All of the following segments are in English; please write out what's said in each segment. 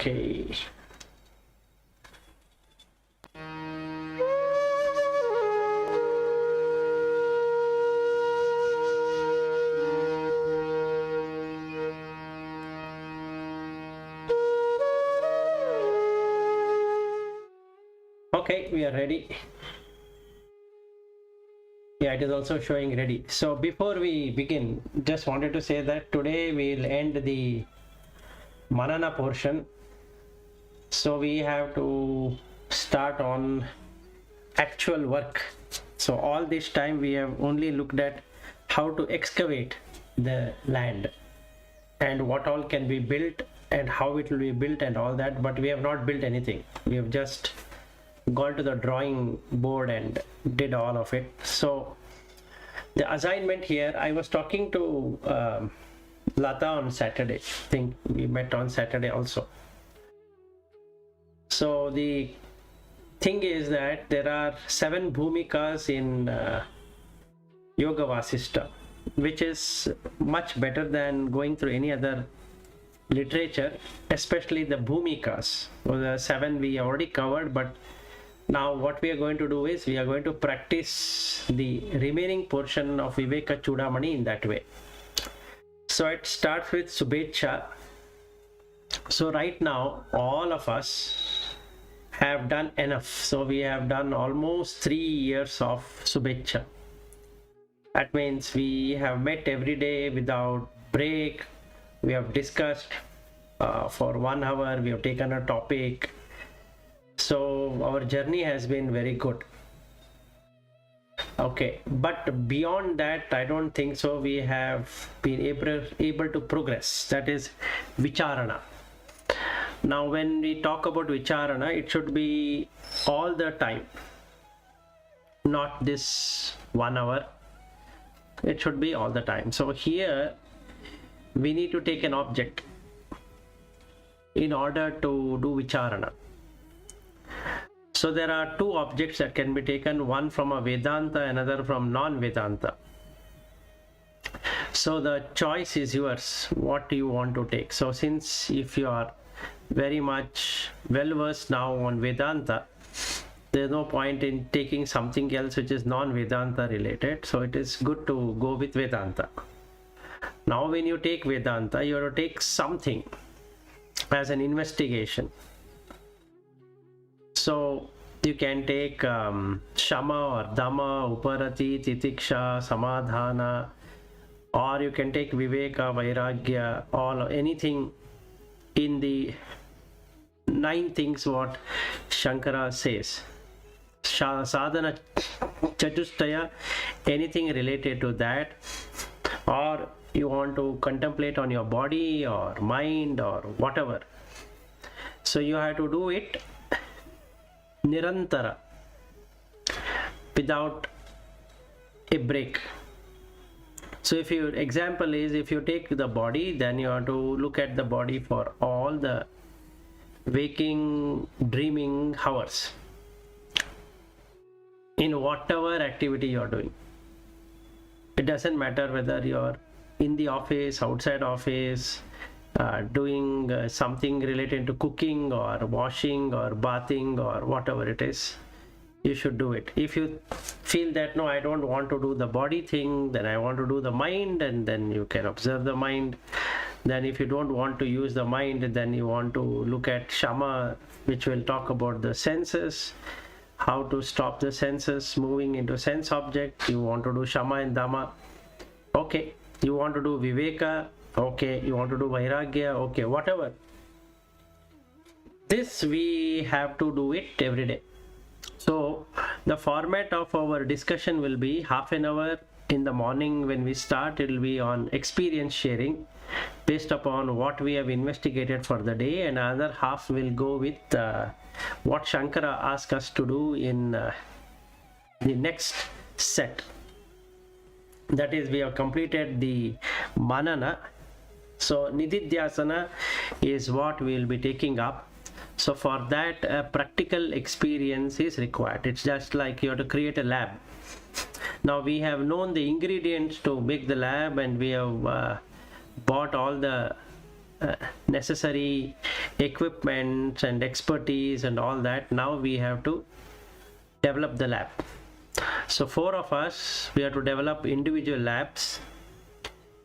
Okay. Okay, we are ready. Yeah, it is also showing ready. So before we begin, just wanted to say that today we'll end the Manana portion. So we have to start on actual work. So all this time we have only looked at how to excavate the land and what all can be built and how it will be built and all that, but we have not built anything. We have just gone to the drawing board and did all of it. So the assignment here, I was talking to Lata on Saturday. I think we met on Saturday also. So the thing is that there are 7 bhumikas in Yoga Vasishta, which is much better than going through any other literature, especially the bhumikas. So the 7 we already covered, but now what we are going to do is we are going to practice the remaining portion of Vivekachudamani in that way. So it starts with Subhecha. So right now all of us have done enough. So we have done almost 3 years of Subhecha. That means we have met every day without break. We have discussed for 1 hour. We have taken a topic. So our journey has been very good. Okay, but beyond that, I don't think so. We have been able to progress. That is Vicharana. Now, when we talk about Vicharana, it should be all the time, not this 1 hour. It should be all the time. So here we need to take an object in order to do Vicharana. So there are 2 objects that can be taken, one from a Vedanta, another from non-Vedanta. So the choice is yours, what do you want to take. So since if you are very much well versed now on Vedanta, there's no point in taking something else which is non-Vedanta related. So it is good to go with Vedanta. Now when you take Vedanta, you have to take something as an investigation. So you can take Shama or Dhamma, Uparati, Titiksha, Samadhana, or you can take Viveka, Vairagya, all anything in the 9 things what Shankara says. Sadhana Chatustaya, anything related to that, or you want to contemplate on your body or mind or whatever. So you have to do it Nirantara, without a break. So if your example is, if you take the body, then you have to look at the body for all the waking, dreaming hours in whatever activity you are doing. It doesn't matter whether you are in the office, outside office, doing something related to cooking or washing or bathing or whatever it is, you should do it. If you feel that no, I don't want to do the body thing, then I want to do the mind, and then you can observe the mind. Then if you don't want to use the mind, then you want to look at Shama, which will talk about the senses, how to stop the senses moving into sense object. You want to do Shama and Dhamma. Okay. You want to do Viveka. Okay, you want to do Vairagya, okay, whatever. This we have to do it every day. So the format of our discussion will be half an hour in the morning when we start. It will be on experience sharing based upon what we have investigated for the day, and another half will go with what Shankara asked us to do in the next set. That is, we have completed the Manana. So Nididhyasana is what we will be taking up. So for that, a practical experience is required. It's just like you have to create a lab. Now we have known the ingredients to make the lab, and we have bought all the necessary equipment and expertise and all that, now we have to develop the lab. So 4 of us, we have to develop individual labs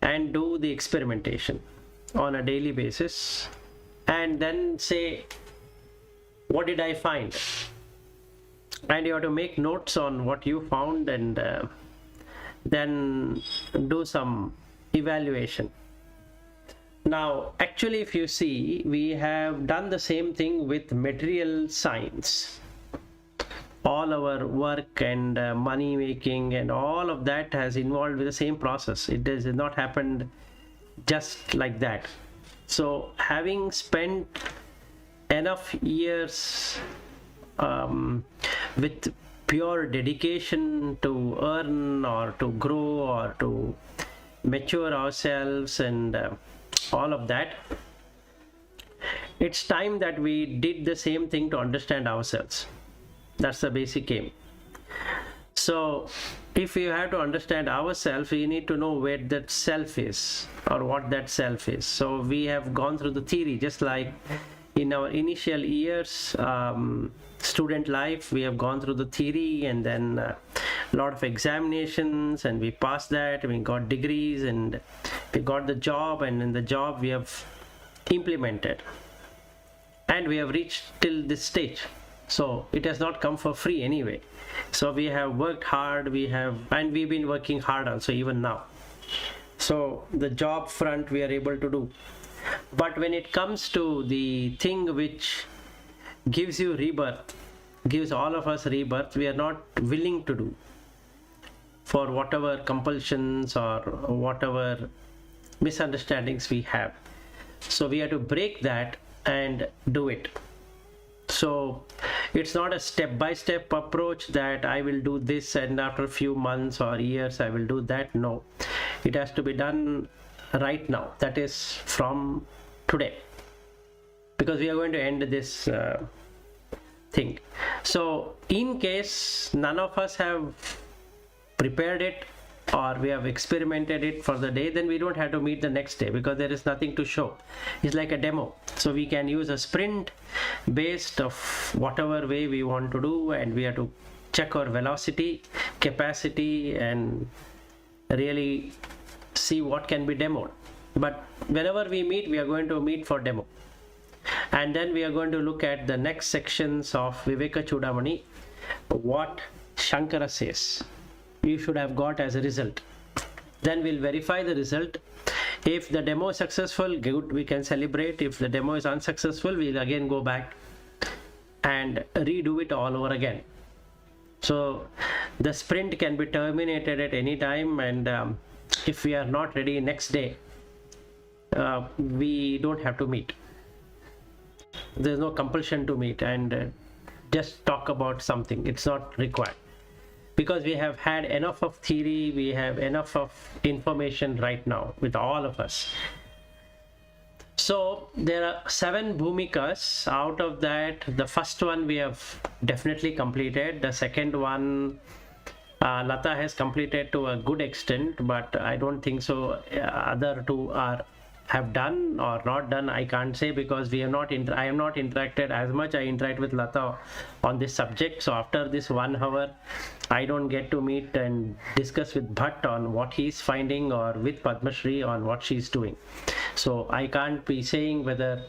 and do the experimentation on a daily basis, and then say, what did I find? And you have to make notes on what you found, and then do some evaluation. Now, actually, if you see, we have done the same thing with material science. All our work and money making and all of that has involved with the same process. It has not happened just like that. So having spent enough years with pure dedication to earn or to grow or to mature ourselves and all of that, it's time that we did the same thing to understand ourselves. That's the basic aim. So if you have to understand ourselves, we need to know where that self is or what that self is. So we have gone through the theory, just like in our initial years, student life, we have gone through the theory and then a lot of examinations, and we passed that, and we got degrees, and we got the job, and in the job we have implemented, and we have reached till this stage. So it has not come for free anyway. So we have worked hard, and we've been working hard also even now. So the job front we are able to do. But when it comes to the thing which gives you rebirth, gives all of us rebirth, we are not willing to do, for whatever compulsions or whatever misunderstandings we have. So we have to break that and do it. So it's not a step-by-step approach that I will do this and after a few months or years I will do that. No, it has to be done right now, that is from today, because we are going to end this thing. So in case none of us have prepared it or we have experimented it for the day, then we don't have to meet the next day, because there is nothing to show. It's like a demo. So we can use a sprint based of whatever way we want to do, and we have to check our velocity, capacity, and really see what can be demoed. But whenever we meet, we are going to meet for demo. And then we are going to look at the next sections of Vivekachudamani, what Shankara says you should have got as a result. Then we'll verify the result. If the demo is successful, good, we can celebrate. If the demo is unsuccessful, we'll again go back and redo it all over again. So the sprint can be terminated at any time, and if we are not ready next day, we don't have to meet. There's no compulsion to meet and just talk about something. It's not required, because we have had enough of theory, we have enough of information right now with all of us. So there are 7 bhumikas. Out of that, the first one we have definitely completed. The second one Lata has completed to a good extent, but I don't think so other 2 have done or not done. I can't say, because we have not I am not interacted as much. I interact with Lata on this subject. So after this 1 hour, I don't get to meet and discuss with Bhatt on what he's finding, or with Padma Shri on what she's doing. So I can't be saying whether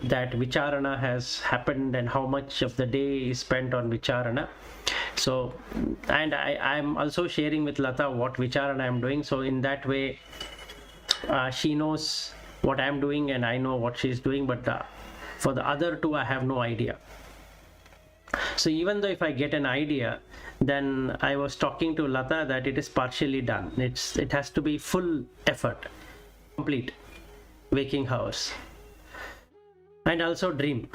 that Vicharana has happened and how much of the day is spent on Vicharana. So, and I'm also sharing with Lata what Vicharana I'm doing. So in that way, she knows what I'm doing and I know what she's doing, but for the other 2 I have no idea. So even though if I get an idea, then I was talking to Lata that it is partially done. It has to be full effort, complete waking hours, and also dream.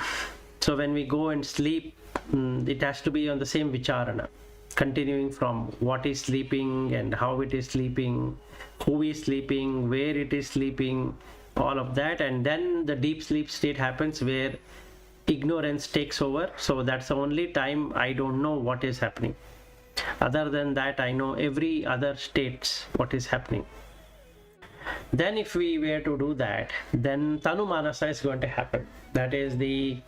So when we go and sleep, it has to be on the same Vicharana, continuing from what is sleeping and how it is sleeping, who is sleeping, where it is sleeping, all of that. And then the deep sleep state happens where ignorance takes over. So that's the only time I don't know what is happening. Other than that, I know every other states what is happening. Then if we were to do that, then Tanu Manasa is going to happen. That is, the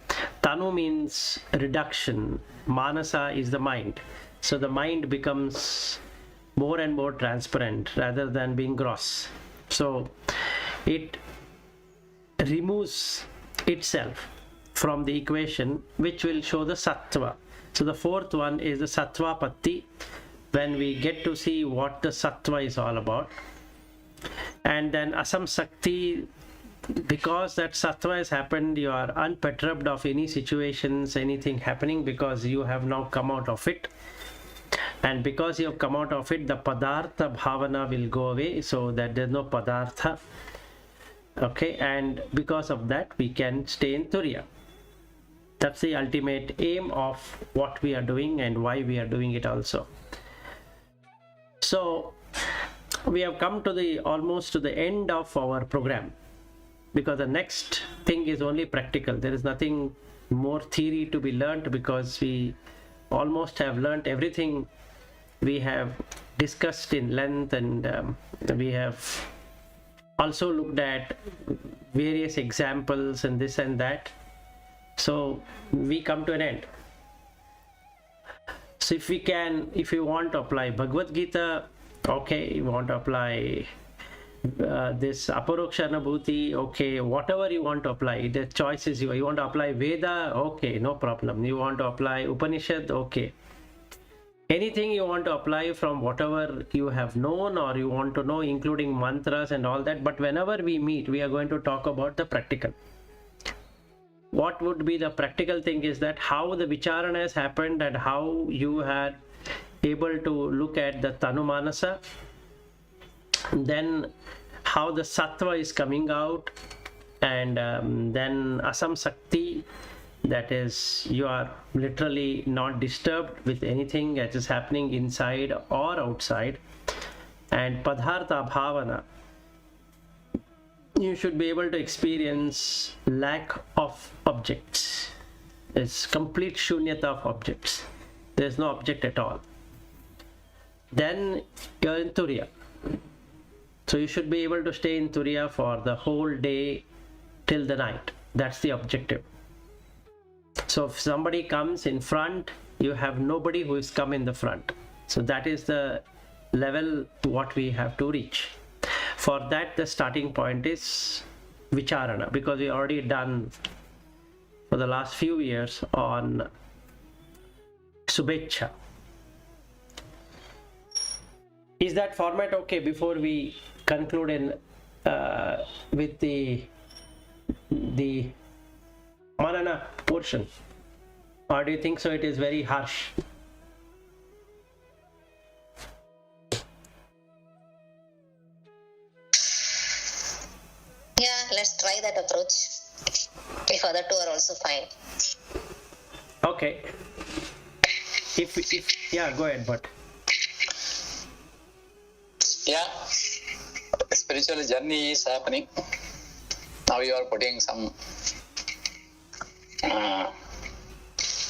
Tanu means reduction, Manasa is the mind. So the mind becomes more and more transparent rather than being gross. So it removes itself from the equation, which will show the Sattva. So the fourth one is the Sattva Patti, when we get to see what the Sattva is all about. And then Asam Sakti, because that Sattva has happened, you are unperturbed of any situations, anything happening, because you have now come out of it. And because you have come out of it, the Padartha Bhavana will go away, so that there's no Padartha. Okay, and because of that, we can stay in Turiya. That's the ultimate aim of what we are doing and why we are doing it also. So we have come to the almost to the end of our program, because the next thing is only practical. There is nothing more theory to be learnt, because we almost have learnt everything we have discussed in length, and we have also looked at various examples and this and that. So we come to an end. So if you want to apply Bhagavad Gita, okay, you want to apply this Aparoksha Anubhuti, okay, whatever you want to apply, the choice is yours. You want to apply Veda, okay, no problem. You want to apply Upanishad, okay. Anything you want to apply from whatever you have known or you want to know, including mantras and all that. But whenever we meet, we are going to talk about the practical. What would be the practical thing is that how the Vicharana has happened and how you are able to look at the Tanu Manasa, then how the Sattva is coming out, and then Asam Sakti, that is, you are literally not disturbed with anything that is happening inside or outside, and Padartha Bhavana, you should be able to experience lack of objects. It's complete shunyata of objects. There's no object at all. Then you're in Turiya. So you should be able to stay in Turiya for the whole day till the night. That's the objective. So if somebody comes in front, you have nobody who is come in the front. So that is the level what we have to reach. For that, the starting point is Vicharana, because we already done for the last few years on Subhecha. Is that format okay before we conclude in with the Manana portion, or do you think so it is very harsh? Yeah, let's try that approach. If other two are also fine. Okay. If yeah, go ahead, but yeah, spiritual journey is happening. Now you are putting some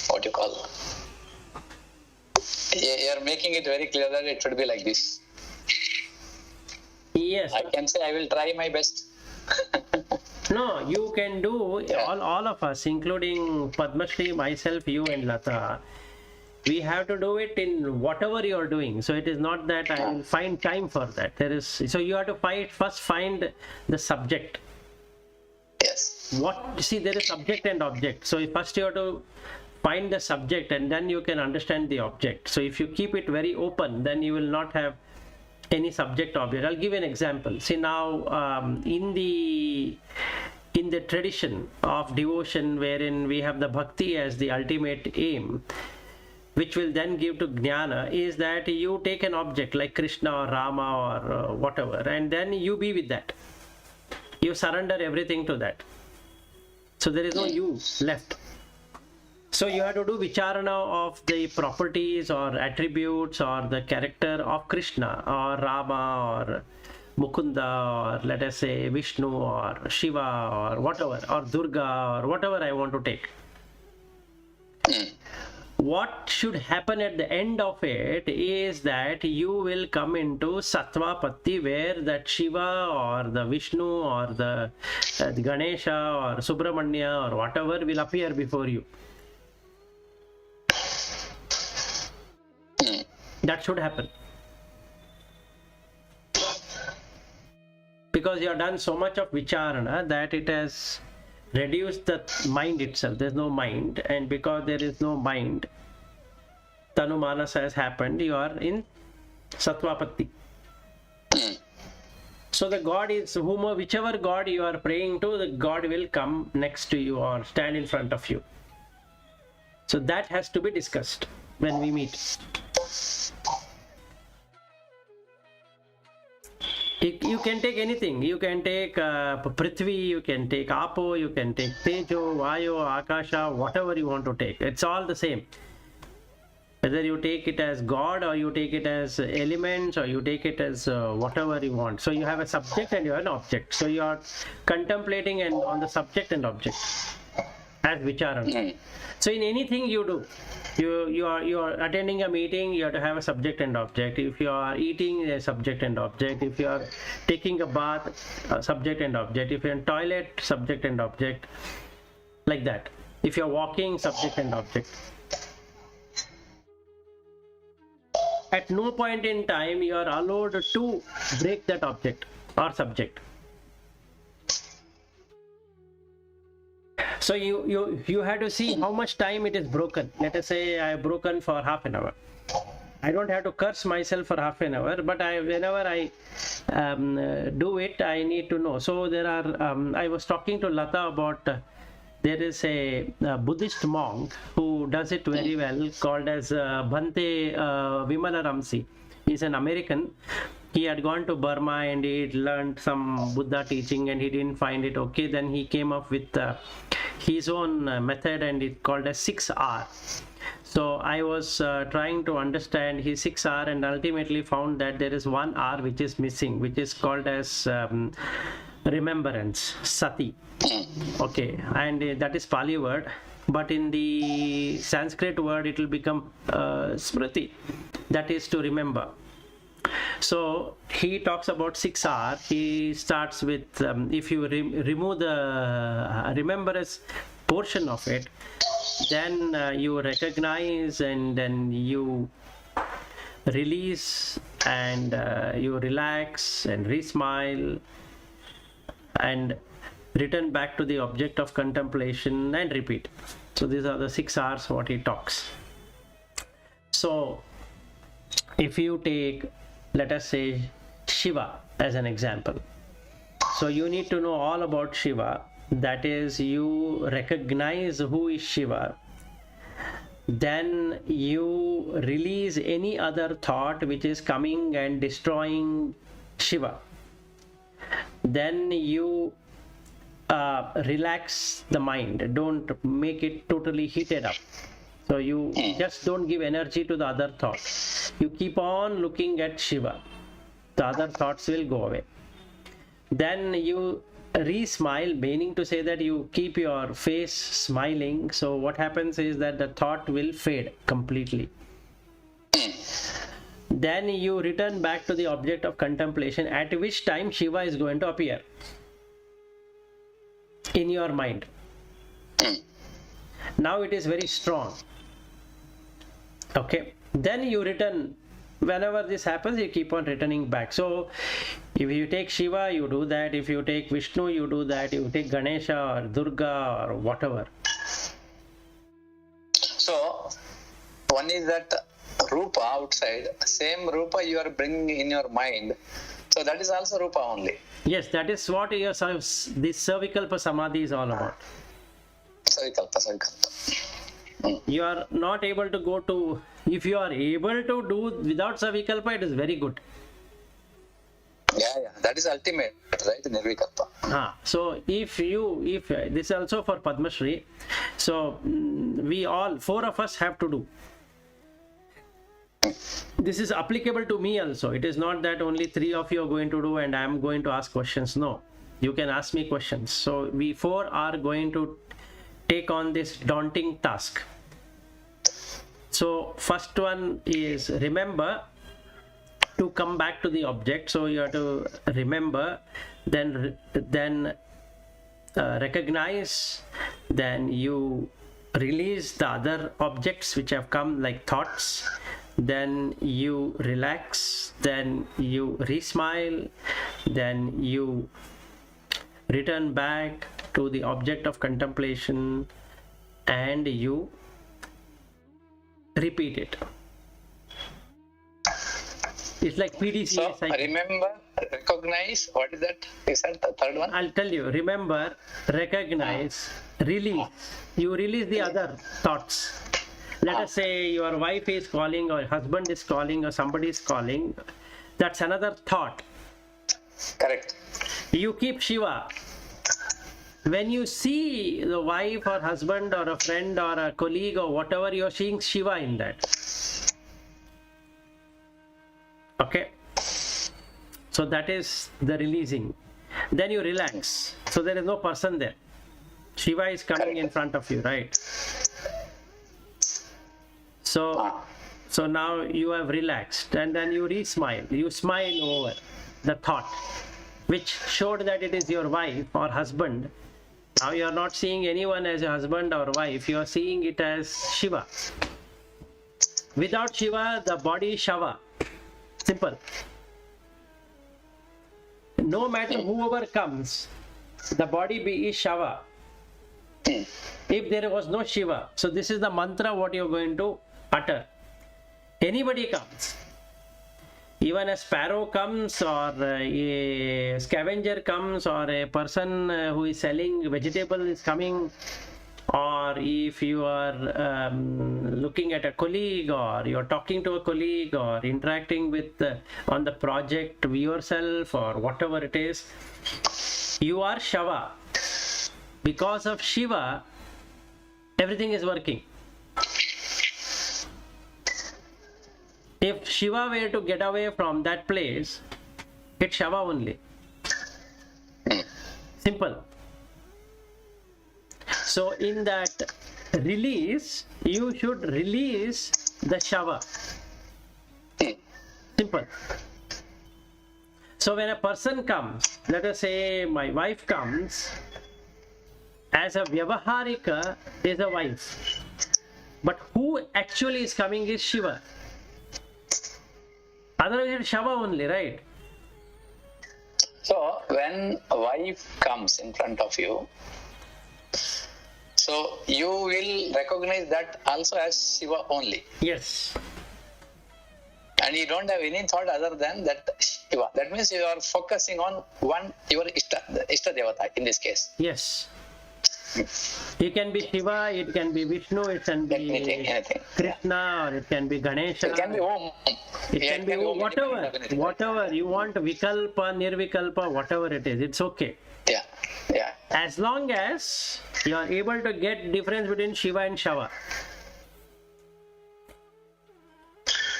what you call, you are making it very clear that it should be like this. yes, I can say I will try my best. no, you can do. Yeah. all of us, including Padmashri, myself, you and Lata, we have to do it in whatever you are doing. So it is not that I will find time for that. There is, so you have to first find the subject. Yes. See, there is subject and object. So first you have to find the subject, and then you can understand the object. So if you keep it very open, then you will not have any subject object. I'll give you an example. See, now in the tradition of devotion, wherein we have the bhakti as the ultimate aim, which will then give to jnana, is that you take an object like Krishna or Rama or whatever, and then you be with that. You surrender everything to that. So there is no you left. So you have to do vicharana of the properties or attributes or the character of Krishna or Rama or Mukunda, or let us say Vishnu or Shiva or whatever, or Durga or whatever I want to take. what should happen at the end of it is that you will come into Sattvapatti, where that Shiva or the Vishnu or the Ganesha or Subramanya or whatever will appear before you. That should happen. Because you have done so much of vicharana that it has reduced the mind itself. There's no mind, and because there is no mind, Tanu Manasa has happened, you are in Sattvapatti. So the God is, whichever God you are praying to, the God will come next to you or stand in front of you. So that has to be discussed when we meet. You can take anything. You can take Prithvi, you can take Apo, you can take Tejo, Vayu, Akasha, whatever you want to take. It's all the same. Whether you take it as God or you take it as elements or you take it as whatever you want. So you have a subject and you have an object. So you are contemplating on the subject and object as vicharana. So in anything you do, you are attending a meeting, you have to have a subject and object. If you are eating, a subject and object. If you are taking a bath, subject and object. If you're in toilet, subject and object. Like that. If you're walking, subject and object. At no point in time you are allowed to break that object or subject. So you have to see how much time it is broken. Let us say I have broken for half an hour. I don't have to curse myself for half an hour, but whenever I do it, I need to know. So there are, I was talking to Lata about, there is a Buddhist monk who does it very well, called as Bhante Vimala Ramsi. He's an American. He had gone to Burma and he learned some Buddha teaching and he didn't find it okay. Then he came up with his own method and it's called as 6R. So I was trying to understand his 6R and ultimately found that there is one R which is missing, which is called as remembrance, sati. Okay, and that is Pali word, but in the Sanskrit word it will become smriti, that is to remember. So he talks about 6R. He starts with if you remove the remembrance portion of it, then you recognize and then you release and you relax and re-smile and return back to the object of contemplation and repeat. So these are the 6Rs what he talks. So if you take, let us say, Shiva as an example. So you need to know all about Shiva. That is, you recognize who is Shiva. Then you release any other thought which is coming and destroying Shiva. Then you relax the mind. Don't make it totally heated up. So you just don't give energy to the other thought. You keep on looking at Shiva. The other thoughts will go away. Then you re-smile, meaning to say that you keep your face smiling. So what happens is that the thought will fade completely. Then you return back to the object of contemplation, at which time Shiva is going to appear in your mind. Now it is very strong. Okay, then you return. Whenever this happens, you keep on returning back. So if you take Shiva, you do that. If you take Vishnu, you do that. You take Ganesha or Durga or whatever. So one is that Rupa outside, same Rupa you are bringing in your mind. So that is also Rupa only. Yes, that is what this Savikalpa Samadhi is all about. Savikalpa. You are not able to go to, if you are able to do without Savikalpa, it is very good. Yeah, that is ultimate, right? Nirvikalpa. So if this is also for Padma Shri, so we all, 4 of us have to do. This is applicable to me also. It is not that only 3 of you are going to do and I am going to ask questions. No, you can ask me questions. So we 4 are going to take on this daunting task. So first one is remember to come back to the object. So you have to remember, then recognize, then you release the other objects which have come like thoughts, then you relax, then you re-smile, then you return back to the object of contemplation and you repeat it. It's like PDCA. So remember, recognize, what is that? Is that the third one? I'll tell you. Remember, recognize, release. You release the other thoughts. Let us say your wife is calling or husband is calling or somebody is calling. That's another thought. Correct. You keep Shiva. When you see the wife or husband or a friend or a colleague or whatever, you're seeing Shiva in that. Okay. So that is the releasing. Then you relax. So there is no person there. Shiva is coming in front of you, right? So now you have relaxed and then you re-smile. You smile over the thought which showed that it is your wife or husband. Now you are not seeing anyone as a husband or wife. You are seeing it as Shiva. Without Shiva, the body is Shava. Simple. No matter whoever comes, the body is Shava. If there was no Shiva, so this is the mantra what you are going to utter. Anybody comes, even a sparrow comes or a scavenger comes or a person who is selling vegetable is coming, or if you are looking at a colleague or you're talking to a colleague or interacting with on the project yourself or whatever it is, you are Shava. Because of Shiva, everything is working. If Shiva were to get away from that place, it's Shava only. Simple. So in that release, you should release the Shava. Simple. So when a person comes, let us say my wife comes, as a Vyavaharika is a wife. But who actually is coming is Shiva. Otherwise it's Shava only, right? So when a wife comes in front of you, so you will recognize that also as Shiva only. Yes. And you don't have any thought other than that Shiva. That means you are focusing on one, your Ishta Devata in this case. Yes. It can be Shiva, it can be Vishnu, it can be anything. Krishna, or it can be Ganesha. It can be Om. It can be whatever you want, Vikalpa, Nirvikalpa, whatever it is, it's okay. Yeah. As long as you are able to get difference between Shiva and Shava.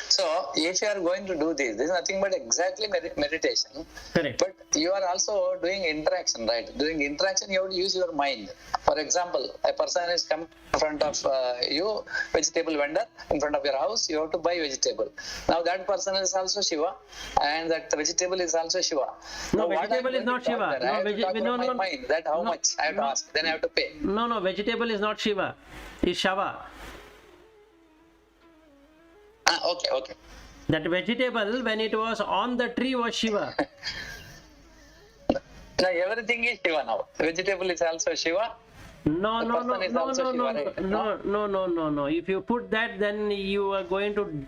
So if you are going to do this is nothing but exactly meditation. Correct. But you are also doing interaction, right? Doing interaction, you have to use your mind. For example, a person is coming in front of you, vegetable vendor, in front of your house, you have to buy vegetable. Now that person is also Shiva, and that vegetable is also Shiva. No, now, vegetable is not Shiva. No, mind, that how much I have to ask, then I have to pay. No, vegetable is not Shiva. It's Shava. Okay. That vegetable, when it was on the tree, was Shiva. Now everything is Shiva now. Vegetable is also Shiva. No. If you put that, then you are going to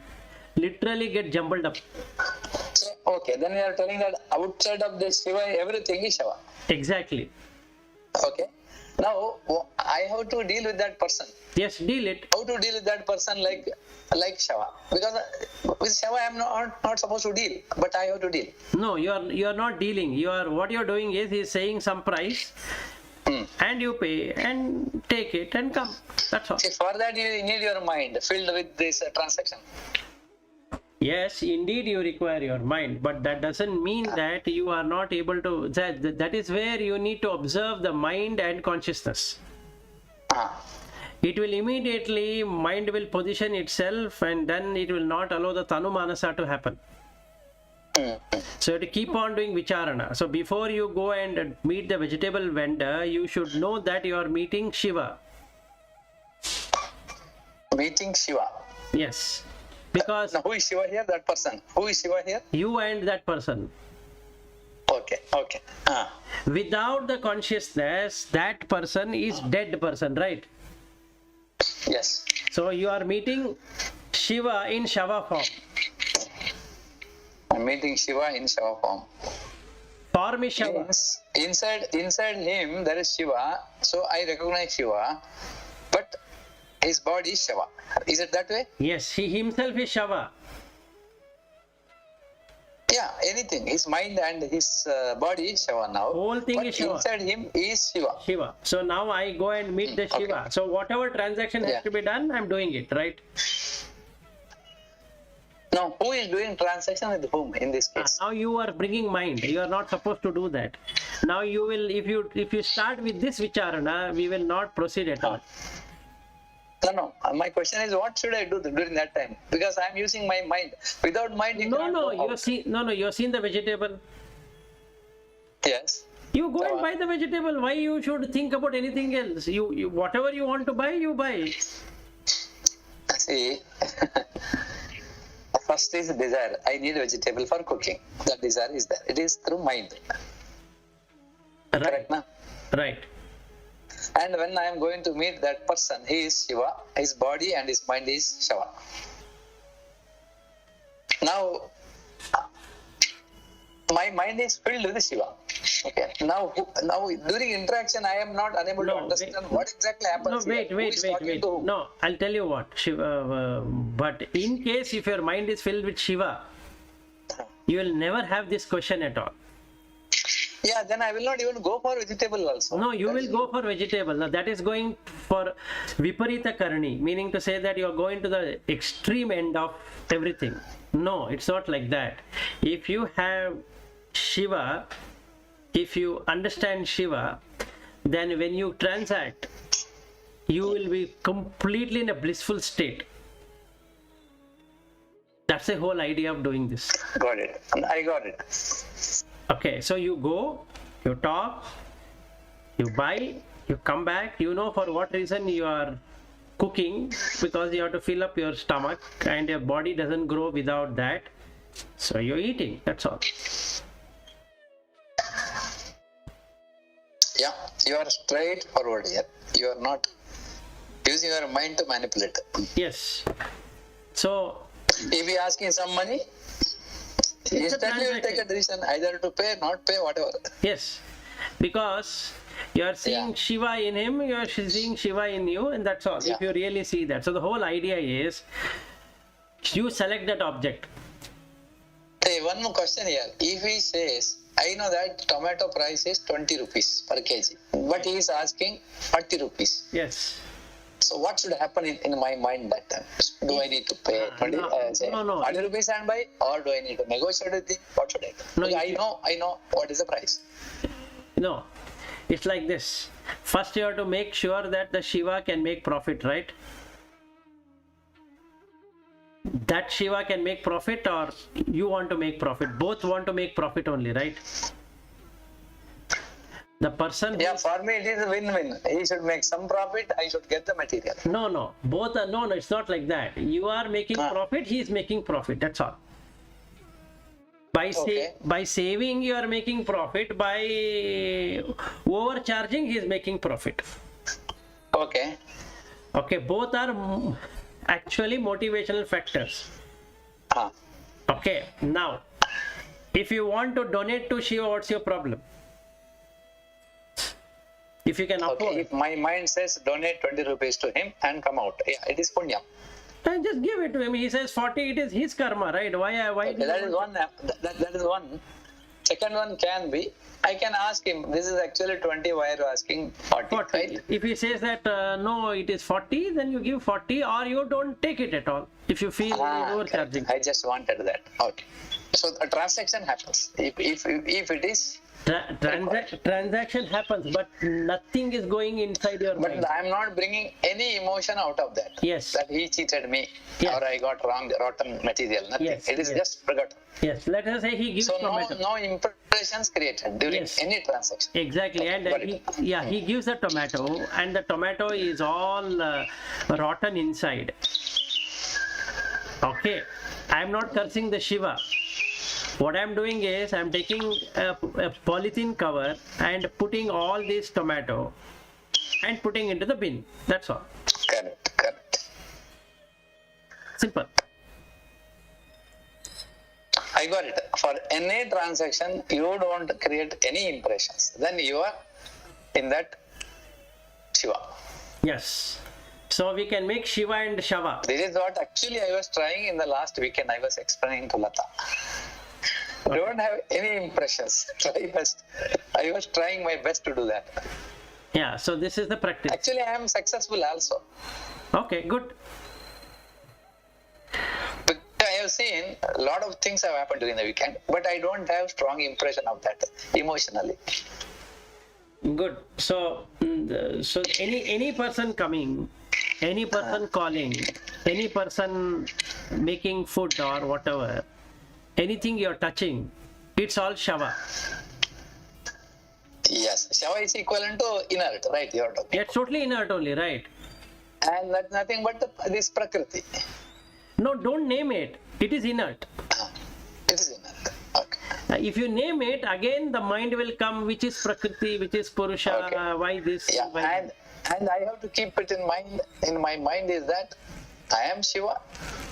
literally get jumbled up. Okay, then you are telling that outside of this Shiva, everything is Shiva. Exactly. Okay. Now I have to deal with that person. Yes, deal it. How to deal with that person like Shiva? Because with Shiva I am not supposed to deal, but I have to deal. No, you are not dealing. What you are doing is saying some price, and you pay and take it and come. That's all. See, for that you need your mind filled with this transaction. Yes, indeed you require your mind, but that doesn't mean that you are not able to. That is where you need to observe the mind and consciousness. it will immediately, mind will position itself, and then it will not allow the Tanu Manasa to happen. So to keep on doing vicharana. So before you go and meet the vegetable vendor, you should know that you are meeting Shiva. Meeting Shiva. Yes. Because Now, who is Shiva here? That person. Who is Shiva here? you and that person. Okay. Without the consciousness, that person is dead person, right? Yes. So you are meeting Shiva in Shava form. I'm meeting Shiva in Shiva form. Form is Shava. Means inside him there is Shiva, so I recognize Shiva, but his body is Shiva. Is it that way? Yes, he himself is Shava. Yeah, anything. His mind and his body is Shiva now. Whole thing but is Shiva. inside him is Shiva. Shiva. So now I go and meet the Shiva. Okay. So whatever transaction has Yeah. to be done, I'm doing it, right? Now, who is doing transaction with whom in this case? Now you are bringing mind. You are not supposed to do that. Now you will, if you start with this vicharana, we will not proceed at all. No. My question is, what should I do during that time? Because I am using my mind. Without mind, you cannot go out. You have seen the vegetable. Yes. You go and So, buy the vegetable. Why you should think about anything else? You whatever you want to buy, you buy. See, first is desire. I need vegetable for cooking. That desire is there. It is through mind. Right. Correct, na? Right. And when I am going to meet that person, he is Shiva. His body and his mind is Shiva. Now, my mind is filled with Shiva. Okay. Now during interaction, I am not unable to understand what exactly happens. No, wait. Who is talking to whom? No, I'll tell you what, Shiva. But in case if your mind is filled with Shiva, you will never have this question at all. Yeah, then I will not even go for vegetable also. No, you will go for vegetable. Now that is going for Viparita Karani, meaning to say that you are going to the extreme end of everything. No, it's not like that. If you have Shiva, if you understand Shiva, then when you transact, you will be completely in a blissful state. That's the whole idea of doing this. Got it. I got it. Okay, so you go, you talk, you buy, you come back, you know for what reason you are cooking, because you have to fill up your stomach and your body doesn't grow without that. So you're eating, that's all. Yeah, you are straightforward here. You are not using your mind to manipulate. Yes. So If you asking some money, instantly you will take a decision either to pay, not pay, whatever. yes, because you are seeing Yeah. Shiva in him, you are seeing Shiva in you, and that's all. Yeah. If you really see that. So the whole idea is you select that object. Hey, one more question here. If he says, I know that tomato price is 20 rupees per kg, but he is asking 40 rupees. Yes. So what should happen in my mind that time? Do I need to pay 20, no. 40 rupees and buy, or do I need to negotiate with him? What should I do? No, Because you I know what is the price. No, it's like this. First you have to make sure that the Shiva can make profit, right? That Shiva can make profit, or you want to make profit. Both want to make profit only, right? The person Yeah, for me it is a win-win. He should make some profit, I should get the material. no, both are no, it's not like that. You are making profit, he is making profit, that's all. By saving you are making profit, by overcharging he is making profit. Okay. Okay, both are actually motivational factors. Ah. Okay, now if you want to donate to Shiva, what's your problem? If you can afford, Okay, if my mind says donate 20 rupees to him and come out, yeah, it is punya. then just give it to him. He says 40, it is his karma, right? Why Okay, do you that is want- one. That is one. Second one can be, I can ask him, this is actually 20, why are you asking 40, 40. right? If he says that no, it is 40, then you give 40, or you don't take it at all. If you feel overcharging. I just wanted that. Okay. So a transaction happens. If it is transaction happens, but nothing is going inside your mind. But I'm not bringing any emotion out of that. Yes. That he cheated me, Yes. or I got wrong, rotten material. Nothing. Yes, It is yes. just forgotten. Yes, let us say he gives So tomato. no impressions created during Yes. any transaction. Exactly, and Got it. he gives a tomato, and the tomato is all rotten inside. Okay, I'm not cursing the Shiva. What I'm doing is I'm taking a polythene cover and putting all this tomato and putting into the bin. That's all. Correct. Simple. I got it. For any transaction, you don't create any impressions. Then you are in that Shiva. Yes. So we can make Shiva and Shava. This is what actually I was trying in the last weekend. I was explaining to Lata. Don't have any impressions. Try best. I was trying my best to do that. Yeah. So this is the practice. Actually, I am successful also. Okay. Good. Because I have seen a lot of things have happened during the weekend, but I don't have strong impression of that emotionally. Good. So, so any person coming, any person calling, any person making food or whatever, anything you're touching, it's all Shava. Yes, Shava is equivalent to inert, right? You are talking. Yeah, it's totally inert only, right? And that's nothing but this Prakriti. No, don't name it. It is inert. It is inert. Okay. If you name it, again the mind will come, which is Prakriti, which is Purusha, Okay. why this, Yeah, why and I have to keep it in mind. In my mind is that I am Shiva.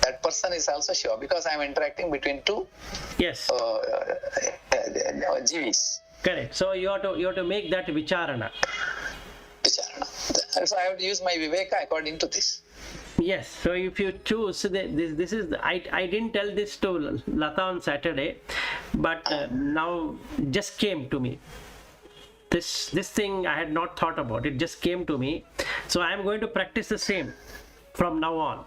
That person is also Shiva because I am interacting between two Yes, jivis. correct. So you have to make that vicharana. Vicharana. So I have to use my Viveka according to this. Yes, so if you choose this is I didn't tell this to Lata on Saturday, but now just came to me. This thing I had not thought about. It just came to me. So I am going to practice the same from now on.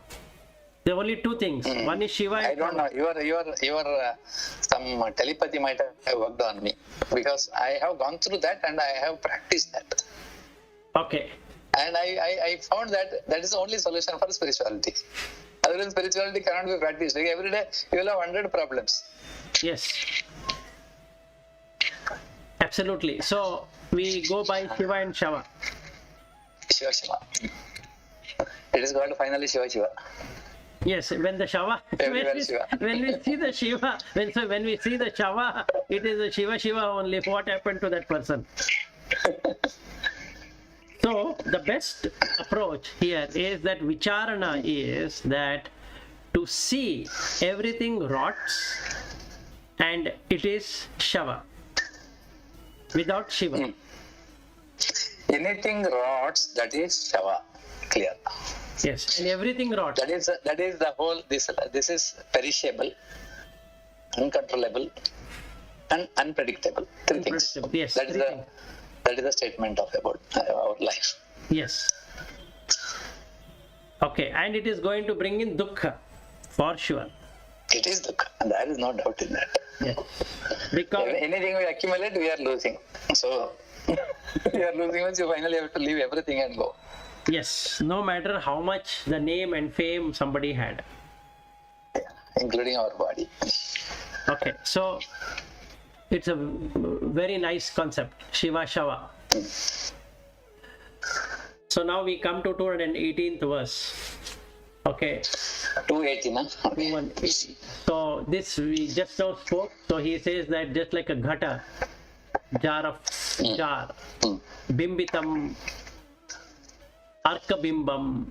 There are only two things. One is Shiva. I don't know. Your some telepathy might have worked on me because I have gone through that and I have practiced that. Okay. And I found that is the only solution for spirituality. Other than spirituality cannot be practiced. Like every day you will have 100 problems. Yes. Absolutely. So we go by Shiva and Shava. Shiva Shiva. It is called finally Shiva Shiva. Yes, when the Shava, Everywhere Shiva. when we see the Shiva, when we see the Shava, it is a Shiva Shiva only. What happened to that person? So the best approach here is that vicharana is that to see everything rots and it is Shava without Shiva. Anything rots, that is Shava. Clear. Yes, and everything rots. That is the whole. This is perishable, uncontrollable, and unpredictable. Three things. Unpredictable, yes, That is three that is the statement of about our life. Yes. Okay, and it is going to bring in dukkha for sure. It is dukkha, and there is no doubt in that. Yes. Because Anything we accumulate, we are losing. So we are losing means you finally have to leave everything and go. yes, no matter how much the name and fame somebody had. Including our body. Okay, so it's a very nice concept, Shiva Shava. So now we come to 218th verse. Okay, 280, na? Okay. 280. So this we just now spoke. So he says that just like a ghata, jar, bimbitam, arkabimbam,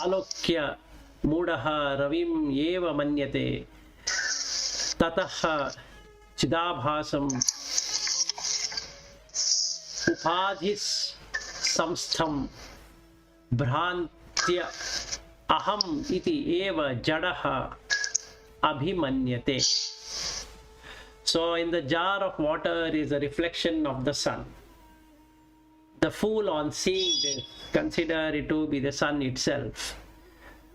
alokya, mudaha, ravim eva manyate, tataha, chidabhasam, upadhis samstham, bhrantya, aham iti eva jadaha abhimanyate. So in the jar of water is a reflection of the sun. The fool on seeing this consider it to be the sun itself.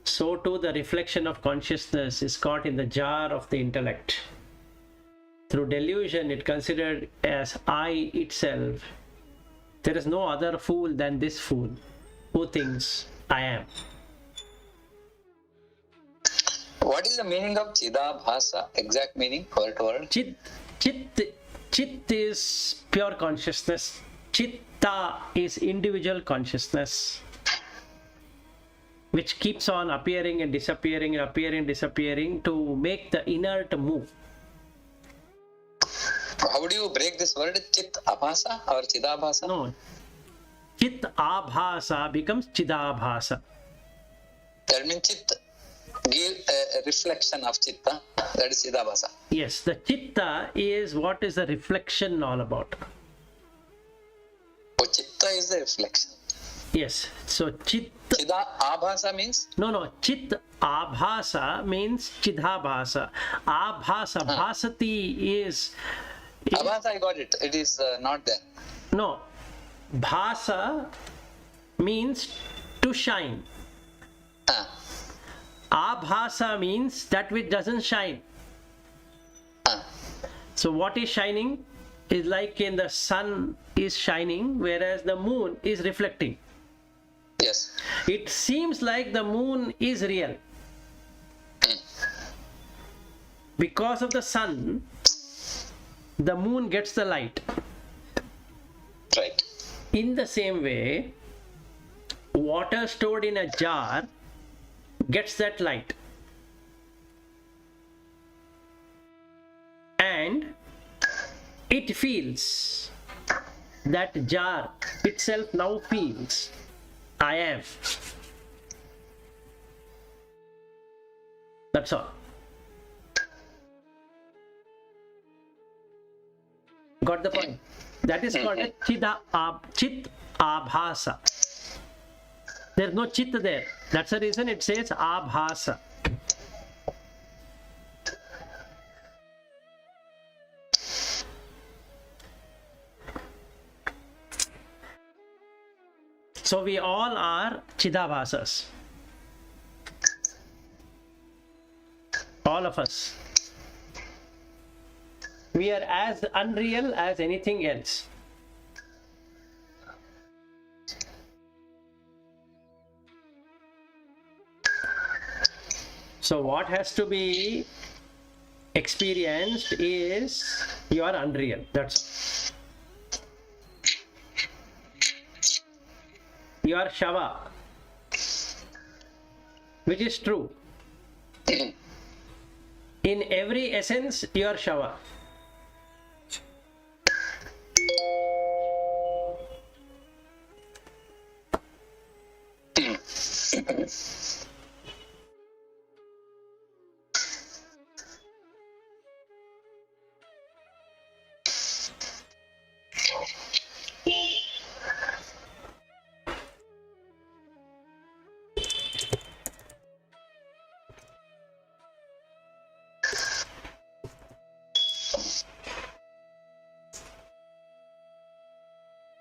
So too the reflection of consciousness is caught in the jar of the intellect. through delusion it considered as I itself. There is no other fool than this fool who thinks I am. What is the meaning of Chidabhasa? Exact meaning, word to word? Chit is pure consciousness. Chitta is individual consciousness, which keeps on appearing and disappearing and appearing, disappearing to make the inert move. How do you break this word? Chit abhasa or Chidabhasa? No. Chit abhasa becomes Chidabhasa. That means Chit give a reflection of Chitta. That is Chidabhasa. Yes, the Chitta is what is the reflection all about. Oh, Chitta is the reflection. Yes, so Chit. Chida abhasa means? No, Chit abhasa means Chidabhasa. Abhasa, bhasati is. Abhasa, I got it. It is not there. No, bhasa means to shine. Ah. Abhasa means that which doesn't shine. Ah. So what is shining is like in the sun is shining, whereas the moon is reflecting. Yes. It seems like the moon is real. Because of the sun, the moon gets the light. Right. In the same way, water stored in a jar gets that light. And it feels, that jar itself now feels, I am. That's all. Got the point? That is called a Chit Abhasa. There's no Chit there. That's the reason it says Abhasa. So we all are Chidabhasas. All of us. We are as unreal as anything else. So what has to be experienced is you are unreal. That's all. You are Shava, which is true. In every essence, you are Shava.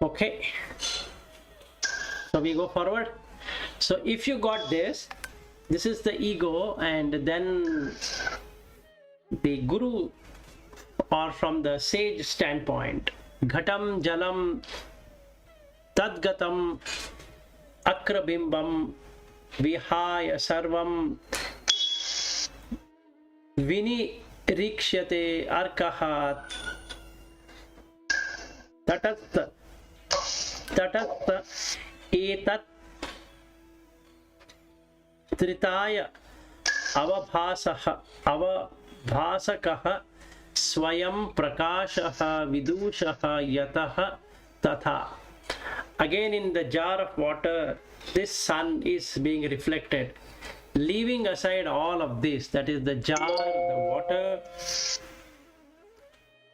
Okay, so we go forward. So if you got this is the ego, and then the guru, or from the sage standpoint, ghatam jalam tadgatam akrabimbam vihaya sarvam viniriksyate arkahat tatat etat tritaya avabhasakah swayam prakashah vidushah yatah tatha. Again, in the jar of water, this sun is being reflected. Leaving aside all of this, that is the jar, the water,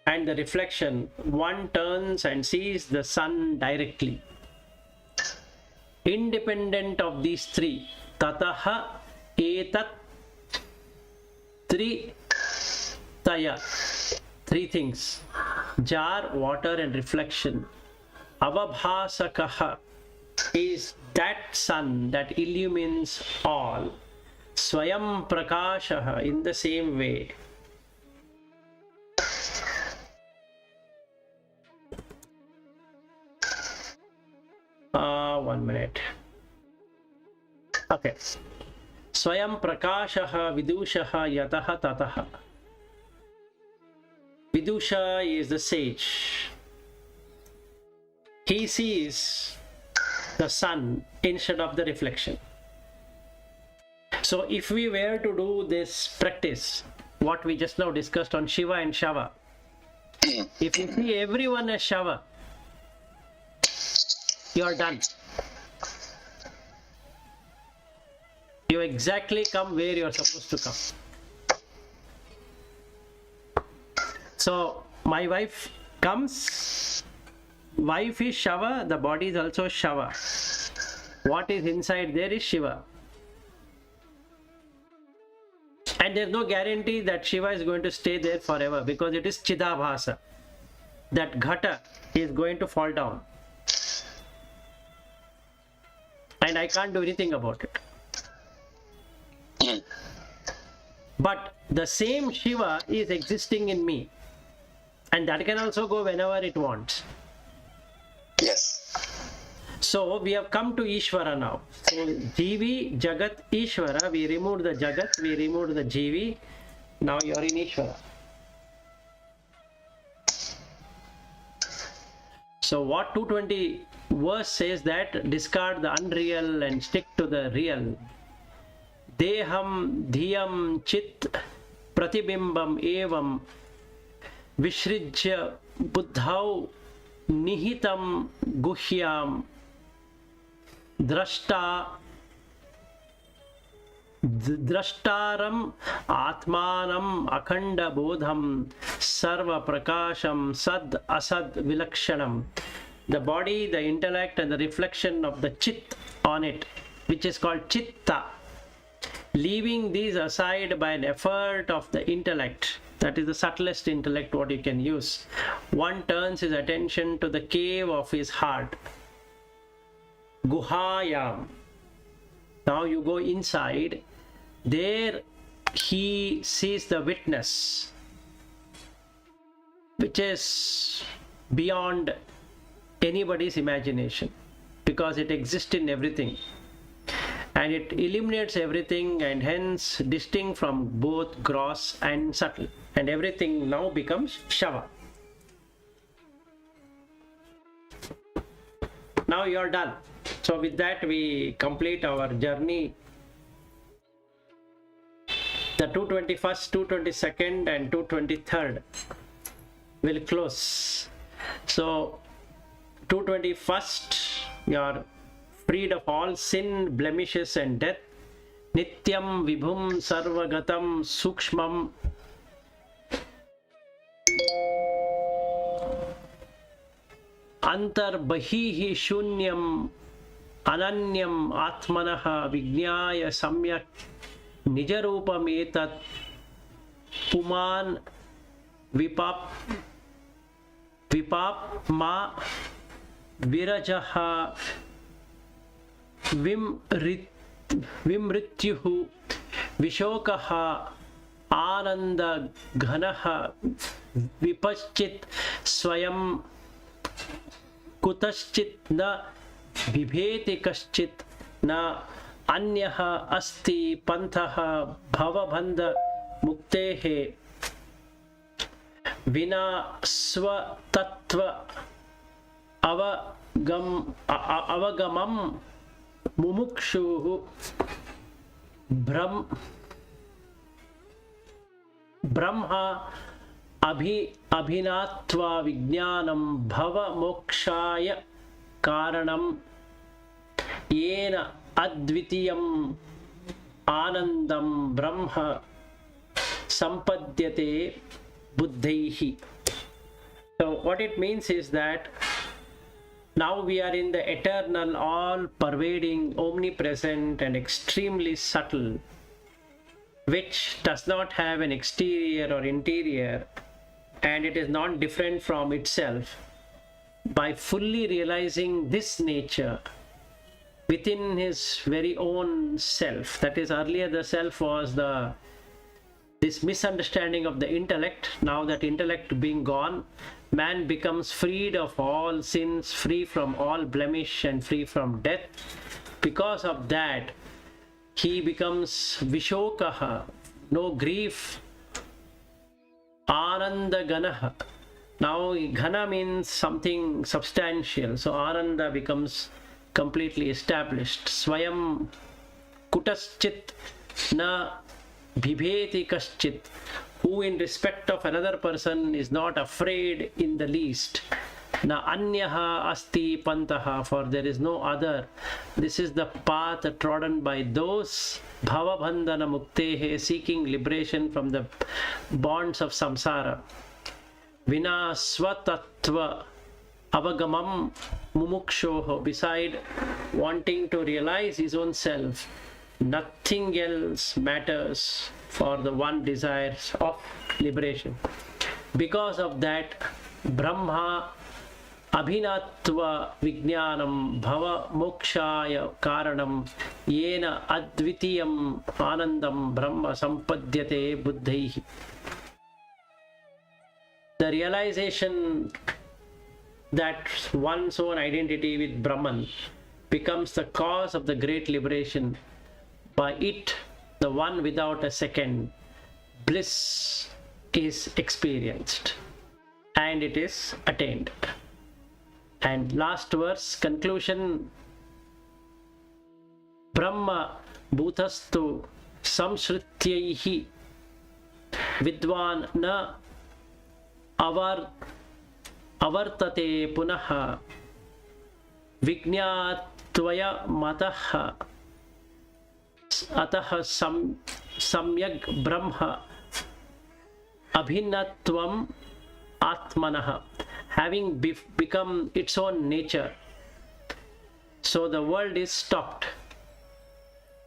and the reflection, one turns and sees the sun directly. Independent of these three, tataha etat tritaya, three things: jar, water, and reflection. Avabhasakaha is that sun that illumines all. Swayam prakashaha, in the same way. 1 minute. Okay. Swayam prakashaha vidushaha yataha tataha. Vidusha is the sage. He sees the sun instead of the reflection. So if we were to do this practice, what we just now discussed on Shiva and Shava, if you see everyone as Shava, you are done. You exactly come where you are supposed to come. So my wife comes, wife is Shava, the body is also Shava. What is inside there is Shiva. And there's no guarantee that Shiva is going to stay there forever, because it is Chidabhasa. That Ghata is going to fall down. And I can't do anything about it. But the same Shiva is existing in me. And that can also go whenever it wants. Yes. So we have come to Ishvara now. So Jivi, Jagat, Ishvara. We removed the Jagat, we removed the Jivi. Now you are in Ishvara. So what 220 verse says that discard the unreal and stick to the real. Deham dhyam chit pratibimbam evam vishrijya buddhau nihitam guhyam drashtaram atmanam akhanda bodham sarva prakasham sad asad vilakshanam. The body, the intellect, and the reflection of the chit on it, which is called chitta. Leaving these aside by an effort of the intellect, that is the subtlest intellect what you can use, one turns his attention to the cave of his heart. Guhayam. Now you go inside. There he sees the witness, which is beyond anybody's imagination, because it exists in everything. And it eliminates everything, and hence distinct from both gross and subtle. And everything now becomes Shava. Now you are done. So with that we complete our journey. The 221st, 222nd and 223rd will close. So 221st, you are freed of all sin, blemishes and death. Nityam vibhum sarvagatam sukshmam antarbahihi shunyam ananyam atmanaha vijnaya samyak nijarupam etat puman vipapma virajaha vimrityuhu vishokaha ananda ghanaha vipaschit swayam kutaschit na bibheti kaschit na anyaha asti panthaha bhavabandha muktehe vina swatattva avagamam mumukshuhu brahma abhinatva vijnanam bhava mokshaya karanam yena advitiyam anandam brahma sampadyate buddhaihi. So what it means is that now we are in the eternal, all-pervading, omnipresent and extremely subtle, which does not have an exterior or interior, and it is not different from itself. By fully realizing this nature within his very own self, that is, earlier the self was this misunderstanding of the intellect. Now that intellect being gone, man becomes freed of all sins, free from all blemish, and free from death. Because of that, he becomes Vishokaha, no grief. Ananda Ganaha. Now, Ghana means something substantial. So, Ananda becomes completely established. Swayam Kutaschit na Bhibheti Kaschit. Who in respect of another person is not afraid in the least. Na anyaha asti pantaha, for there is no other. This is the path trodden by those bhavabandhana muktehe, seeking liberation from the bonds of samsara. Vina swatattva avagamam mumukshoho, beside wanting to realize his own self, nothing else matters for the one desires of liberation. Because of that, Brahma abhinatva vijnanam bhava mokshaya karanam yena advitiyam anandam brahma sampadyate buddhaihi. The realization that one's own identity with Brahman becomes the cause of the great liberation. By it, the one without a second, bliss is experienced and it is attained. And last verse, conclusion. Brahma bhutastu samshrityaihi vidvan na avartate punaha vijñātvaya mataha ataha samyak brahma abhinatvam atmanaha, having become its own nature. So the world is stopped.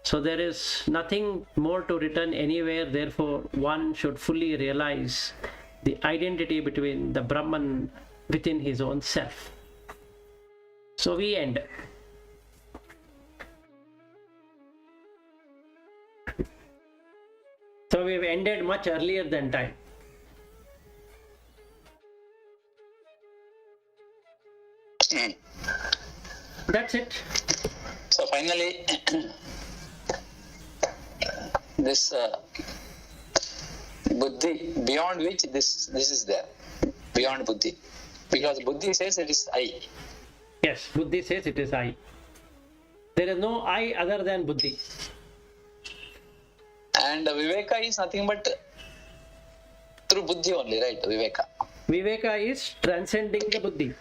So there is nothing more to return anywhere. Therefore, one should fully realize the identity between the Brahman within his own self. So we end. So we've ended much earlier than time. That's it. So finally, this buddhi, beyond which this is there, beyond buddhi, because buddhi says it is I. Yes, buddhi says it is I. There is no I other than buddhi. And Viveka is nothing but through buddhi only, right? Viveka. Viveka is transcending the buddhi.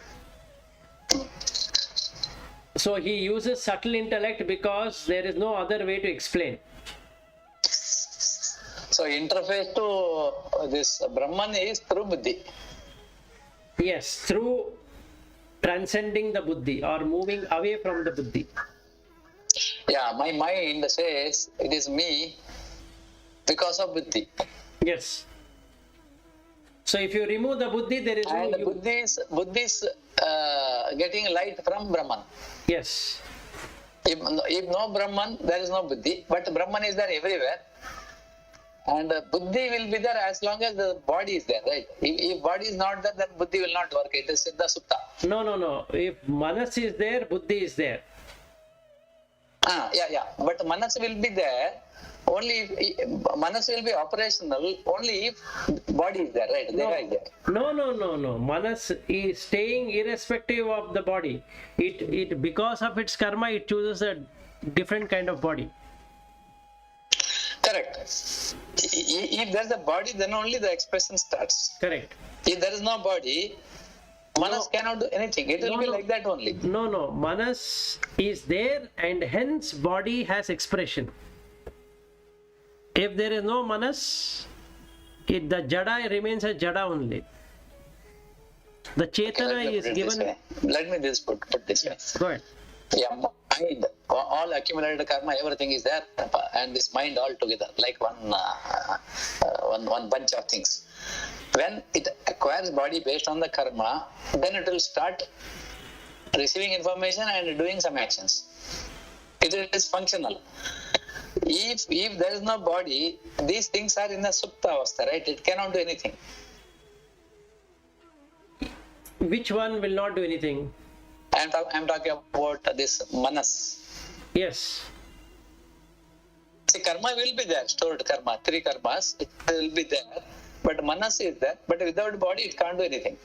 So he uses subtle intellect because there is no other way to explain. So interface to this Brahman is through buddhi. Yes, through transcending the buddhi or moving away from the buddhi. Yeah, my mind says it is me because of buddhi. Yes. So if you remove the buddhi, there is no And you. buddhi is getting light from Brahman. Yes. If no Brahman, there is no buddhi, but Brahman is there everywhere. And buddhi will be there as long as the body is there, right? If body is not there, then buddhi will not work. It is Siddha Supta. No. If manas is there, buddhi is there. Yeah. But manas will be there only if manas will be operational only if body is there, right? Deha is there. No. Manas is staying irrespective of the body. It because of its karma, it chooses a different kind of body. Correct. If there is a body, then only the expression starts. Correct. If there is no body, manas cannot do anything. It will be like that only. No. Manas is there and hence body has expression. If there is no manas, the jada remains a jada only. The chetana is given. Let me just put this way. Go ahead. Yeah, mind, all accumulated karma, everything is there, and this mind all together, like one bunch of things. When it acquires body based on the karma, then it will start receiving information and doing some actions. It is functional. If there is no body, these things are in the supta avastha, right? It cannot do anything. Which one will not do anything? I'm talking about this manas. Yes. See, karma will be there, stored karma, 3 karmas, it will be there. But manas is there, but without body, it can't do anything.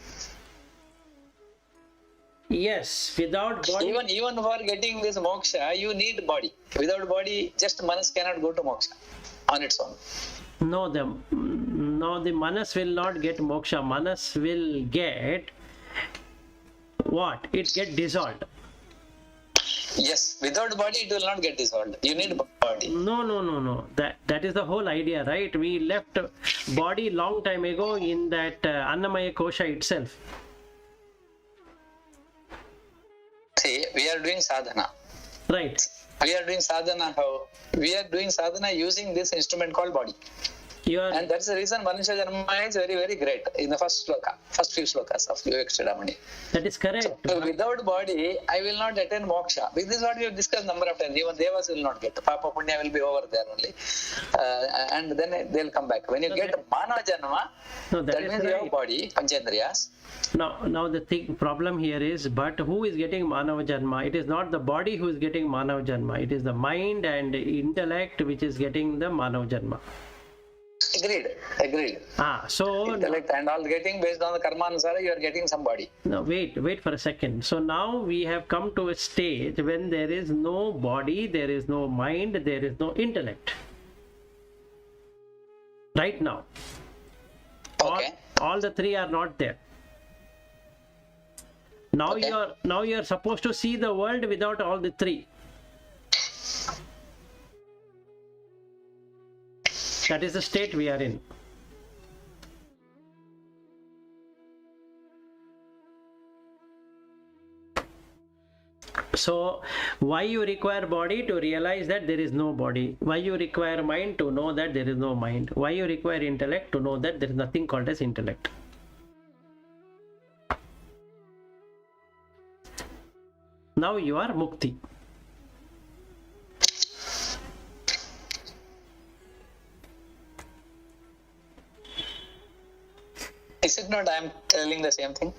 Yes, without body. Even for getting this moksha, you need body. Without body, just manas cannot go to moksha on its own. No, the manas will not get moksha. Manas will get what? It get dissolved. Yes, without body, it will not get dissolved. You need body. No. That is the whole idea, right? We left body long time ago in that Annamaya Kosha itself. See, we are doing sadhana. Right. We are doing sadhana how? We are doing sadhana using this instrument called body. And that's the reason Manusha Janma is very, very great in the first few slokas of Vivekachudamani. That is correct. So without body, I will not attain moksha. This is what we have discussed number of times. Even Devas will not get. Papa Punya will be over there only. And then they'll come back. When you get Manava Janma, that means you have body, Panchendriyas. Now the problem here is, but who is getting Manava Janma? It is not the body who is getting Manava Janma. It is the mind and intellect which is getting the Manava Janma. Agreed. So intellect and all getting based on the karma anusara, you are getting some body. No, wait for a second. So now we have come to a stage when there is no body, there is no mind, there is no intellect. Right now. Okay. All the 3 are not there. Now okay. you are supposed to see the world without all the 3. That is the state we are in. So why you require body? To realize that there is no body. Why you require mind? To know that there is no mind. Why you require intellect? To know that there is nothing called as intellect. Now you are mukti. Is it not I am telling the same thing?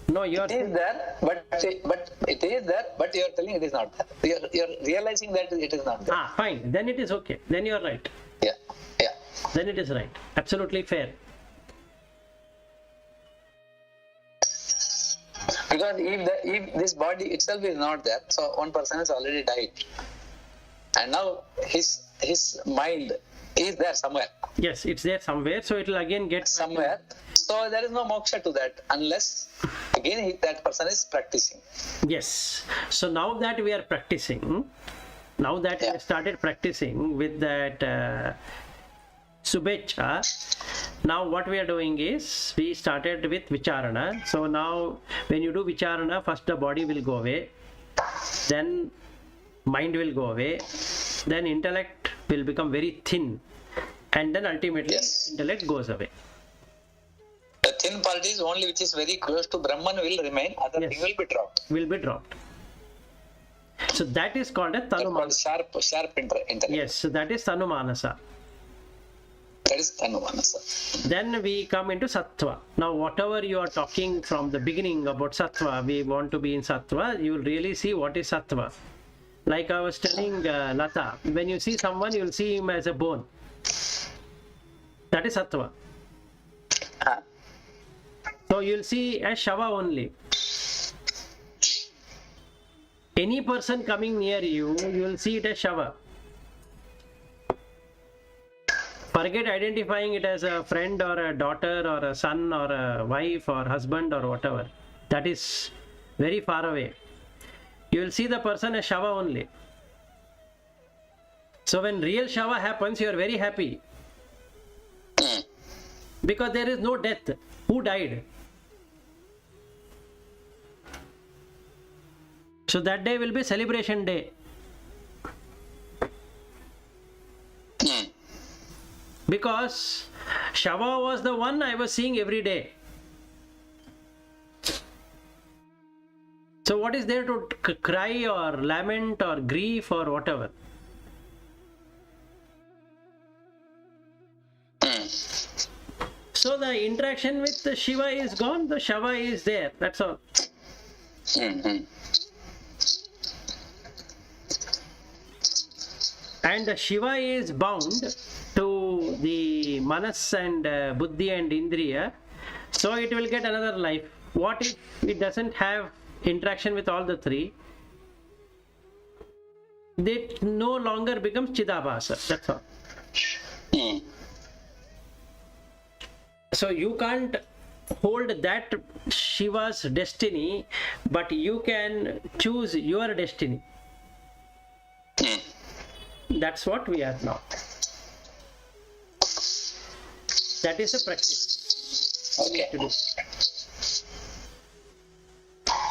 No, you are. It is there, but it is there, but you are telling it is not there. You are realizing that it is not there. Fine. Then it is okay. Then you are right. Yeah. Then it is right. Absolutely fair. Because if this body itself is not there, so one person has already died, and now his mind is there somewhere. Yes, it's there somewhere. So it will again get somewhere. So there is no moksha to that unless again that person is practicing. Yes. So now that we are practicing, now that we have started practicing with that Subhecha, now what we are doing is we started with Vicharana. So now when you do Vicharana, first the body will go away, then mind will go away, then intellect will become very thin, and then ultimately intellect goes away. The thin part is only which is very close to Brahman will remain, other thing will be dropped. So that is called a Tanumanasa. Sharp intellect. Yes, so that is Tanumanasa. That is Tanumanasa. Then we come into Sattva. Now whatever you are talking from the beginning about Sattva, we want to be in Sattva, you will really see what is Sattva. Like I was telling Lata, when you see someone, you will see him as a bone. That is Sattva. So you will see a Shava only. Any person coming near you, you will see it as Shava. Forget identifying it as a friend or a daughter or a son or a wife or husband or whatever. That is very far away. You will see the person as Shava only. So when real Shava happens, you are very happy. Because there is no death. Who died? So that day will be celebration day. Because Shava was the one I was seeing every day. So what is there to cry or lament or grief or whatever? So the the interaction with the Shiva is gone, the Shava is there. That's all. And the Shiva is bound to the Manas and Buddhi and Indriya, so it will get another life. What if it doesn't have interaction with all the three? It no longer becomes Chidabhasa. That's all. So you can't hold that Shiva's destiny, but you can choose your destiny. That's what we are now. That is a practice we need to do.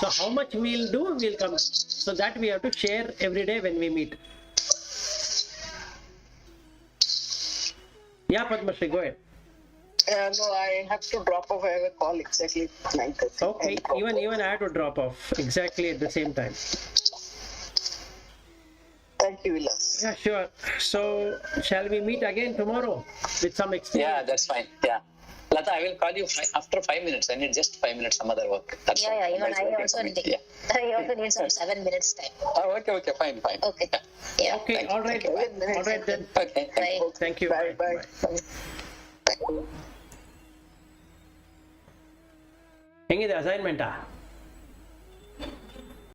So how much we'll do will come. So that we have to share every day when we meet. Yeah, Padma Shri, go ahead. No, I have to drop off. I have a call exactly 9:30. Okay, even I have to drop off exactly at the same time. Thank you, Vilas. Yeah, sure. So shall we meet again tomorrow with some experience? Yeah, that's fine. Yeah. Lata, I will call you after 5 minutes. I need just 5 minutes, some other work. That's Yeah, all. even That's I okay also for me. need. Yeah. I also need some 7 minutes time. Oh, okay, fine. Okay. Yeah. Okay, Thank you. all right. All right then. Okay, thank you. Bye. Thank you. Bye, bye. ಹೆಂಗಿದೆ ಅಸೈನ್ಮೆಂಟಾ?